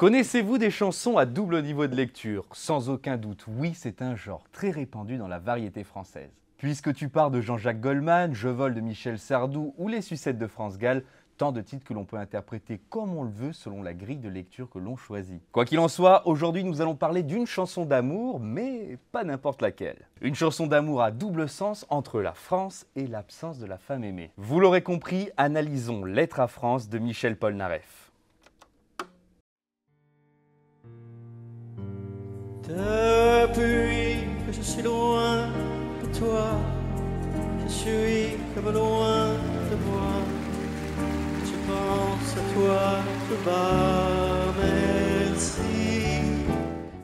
Connaissez-vous des chansons à double niveau de lecture? Sans aucun doute, oui, c'est un genre très répandu dans la variété française. Puisque tu pars de Jean-Jacques Goldman, Je vole de Michel Sardou ou Les Sucettes de France Gall, tant de titres que l'on peut interpréter comme on le veut selon la grille de lecture que l'on choisit. Quoi qu'il en soit, aujourd'hui nous allons parler d'une chanson d'amour, mais pas n'importe laquelle. Une chanson d'amour à double sens entre la France et l'absence de la femme aimée. Vous l'aurez compris, analysons Lettre à France de Michel Polnareff. Depuis que je suis loin de toi, je suis comme loin de moi. Je pense à toi tout bas, merci.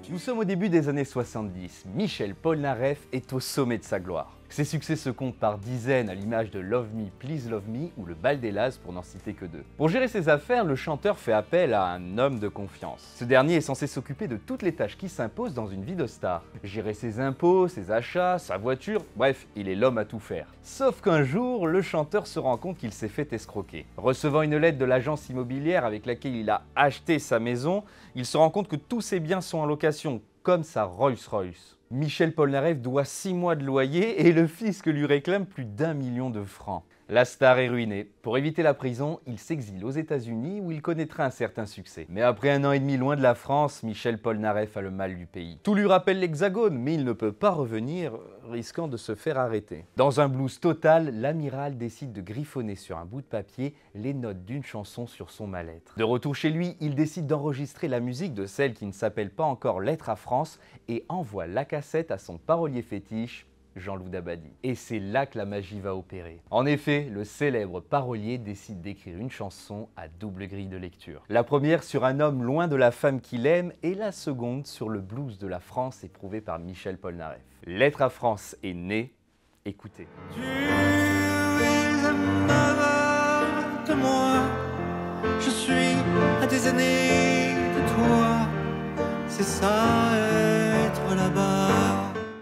Nous sommes au début des années 70. Michel Polnareff est au sommet de sa gloire. Ses succès se comptent par dizaines à l'image de Love Me, Please Love Me ou Le Bal des Lazes pour n'en citer que deux. Pour gérer ses affaires, le chanteur fait appel à un homme de confiance. Ce dernier est censé s'occuper de toutes les tâches qui s'imposent dans une vie de star. Gérer ses impôts, ses achats, sa voiture, bref, il est l'homme à tout faire. Sauf qu'un jour, le chanteur se rend compte qu'il s'est fait escroquer. Recevant une lettre de l'agence immobilière avec laquelle il a acheté sa maison, il se rend compte que tous ses biens sont en location, comme sa Rolls-Royce. Michel Polnareff doit 6 mois de loyer et le fisc lui réclame plus d'1 million de francs. La star est ruinée. Pour éviter la prison, il s'exile aux États-Unis où il connaîtra un certain succès. Mais après 1 an et demi loin de la France, Michel Polnareff a le mal du pays. Tout lui rappelle l'Hexagone, mais il ne peut pas revenir, risquant de se faire arrêter. Dans un blues total, l'amiral décide de griffonner sur un bout de papier les notes d'une chanson sur son mal-être. De retour chez lui, il décide d'enregistrer la musique de celle qui ne s'appelle pas encore Lettre à France et envoie la cassette à son parolier fétiche, Jean-Loup Dabadi. Et c'est là que la magie va opérer. En effet, le célèbre parolier décide d'écrire une chanson à double grille de lecture. La première sur un homme loin de la femme qu'il aime et la seconde sur le blues de la France éprouvé par Michel Polnareff. Lettre à France est née. Écoutez. Tu es aimable de moi, je suis à des années de toi. C'est ça être là-bas.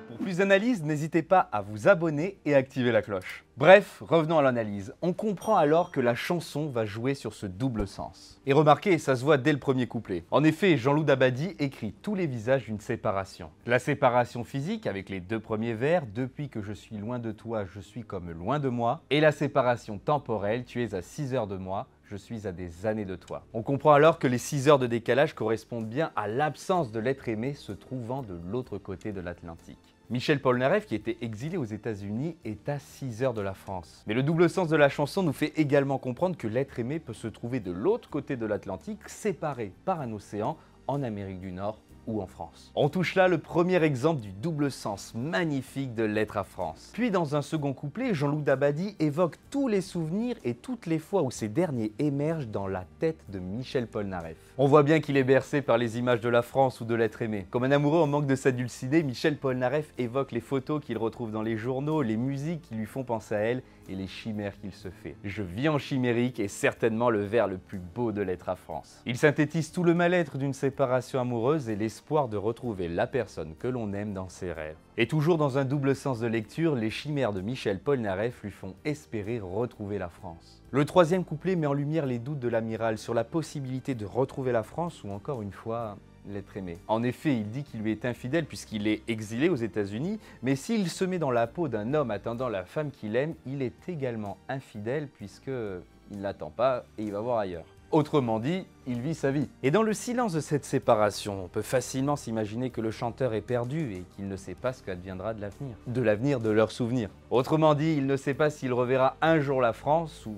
Pour plus d'analyse, n'hésitez pas à vous abonner et activer la cloche. Bref, revenons à l'analyse. On comprend alors que la chanson va jouer sur ce double sens. Et remarquez, ça se voit dès le premier couplet. En effet, Jean-Loup Dabadi écrit tous les visages d'une séparation. La séparation physique avec les 2 premiers vers, depuis que je suis loin de toi, je suis comme loin de moi. Et la séparation temporelle, tu es à 6 heures de moi, je suis à des années de toi. On comprend alors que les 6 heures de décalage correspondent bien à l'absence de l'être aimé se trouvant de l'autre côté de l'Atlantique. Michel Polnareff, qui était exilé aux États-Unis, est à 6 heures de la France. Mais le double sens de la chanson nous fait également comprendre que l'être aimé peut se trouver de l'autre côté de l'Atlantique, séparé par un océan, en Amérique du Nord ou en France. On touche là le premier exemple du double sens magnifique de Lettre à France. Puis dans un second couplet, Jean-Loup Dabadi évoque tous les souvenirs et toutes les fois où ces derniers émergent dans la tête de Michel Polnareff. On voit bien qu'il est bercé par les images de la France ou de l'être aimé. Comme un amoureux en manque de sa dulcinée, Michel Polnareff évoque les photos qu'il retrouve dans les journaux, les musiques qui lui font penser à elle et les chimères qu'il se fait. Je vis en chimérique est certainement le vers le plus beau de Lettre à France. Il synthétise tout le mal-être d'une séparation amoureuse et l'espoir de retrouver la personne que l'on aime dans ses rêves. Et toujours dans un double sens de lecture, les chimères de Michel Polnareff lui font espérer retrouver la France. Le troisième couplet met en lumière les doutes de l'amiral sur la possibilité de retrouver la France ou encore une fois l'être aimé. En effet, il dit qu'il lui est infidèle puisqu'il est exilé aux États-Unis, mais s'il se met dans la peau d'un homme attendant la femme qu'il aime, il est également infidèle puisqu'il ne l'attend pas et il va voir ailleurs. Autrement dit, il vit sa vie. Et dans le silence de cette séparation, on peut facilement s'imaginer que le chanteur est perdu et qu'il ne sait pas ce qu'adviendra de l'avenir. De l'avenir de leurs souvenirs. Autrement dit, il ne sait pas s'il reverra un jour la France ou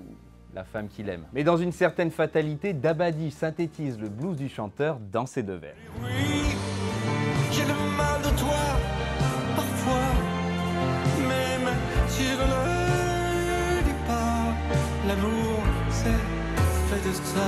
la femme qu'il aime. Mais dans une certaine fatalité, Dabadi synthétise le blues du chanteur dans ces 2 vers. Oui, j'ai le mal de toi, parfois, même si je ne le dis pas, l'amour c'est fait de ça.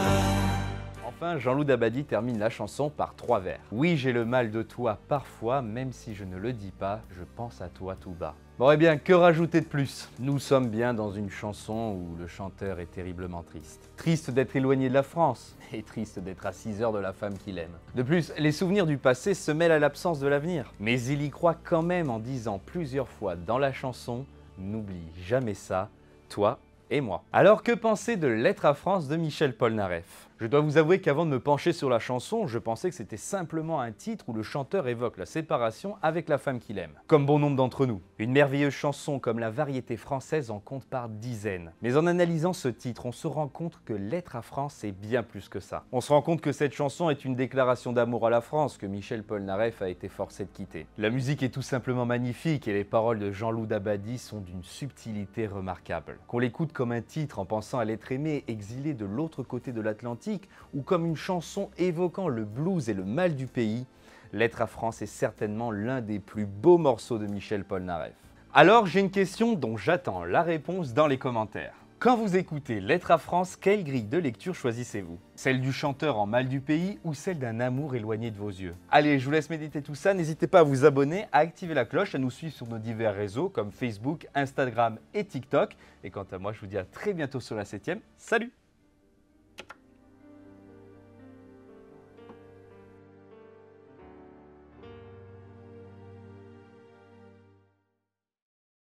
Enfin, Jean-Loup Dabadi termine la chanson par 3 vers. Oui, j'ai le mal de toi parfois, même si je ne le dis pas, je pense à toi tout bas. Bon, eh bien, que rajouter de plus? Nous sommes bien dans une chanson où le chanteur est terriblement triste. Triste d'être éloigné de la France, et triste d'être à 6 heures de la femme qu'il aime. De plus, les souvenirs du passé se mêlent à l'absence de l'avenir. Mais il y croit quand même en disant plusieurs fois dans la chanson « N'oublie jamais ça, toi et moi ». Alors que penser de Lettre à France de Michel Polnareff? Je dois vous avouer qu'avant de me pencher sur la chanson, je pensais que c'était simplement un titre où le chanteur évoque la séparation avec la femme qu'il aime. Comme bon nombre d'entre nous. Une merveilleuse chanson comme la variété française en compte par dizaines. Mais en analysant ce titre, on se rend compte que Lettre à France, c'est bien plus que ça. On se rend compte que cette chanson est une déclaration d'amour à la France que Michel Polnareff a été forcé de quitter. La musique est tout simplement magnifique et les paroles de Jean-Loup Dabadi sont d'une subtilité remarquable. Qu'on l'écoute comme un titre en pensant à l'être aimé exilé de l'autre côté de l'Atlantique, ou comme une chanson évoquant le blues et le mal du pays, Lettre à France est certainement l'un des plus beaux morceaux de Michel Polnareff. Alors j'ai une question dont j'attends la réponse dans les commentaires. Quand vous écoutez Lettre à France, quelle grille de lecture choisissez-vous? Celle du chanteur en mal du pays ou celle d'un amour éloigné de vos yeux? Allez, je vous laisse méditer tout ça, n'hésitez pas à vous abonner, à activer la cloche, à nous suivre sur nos divers réseaux comme Facebook, Instagram et TikTok. Et quant à moi, je vous dis à très bientôt sur la 7e. Salut!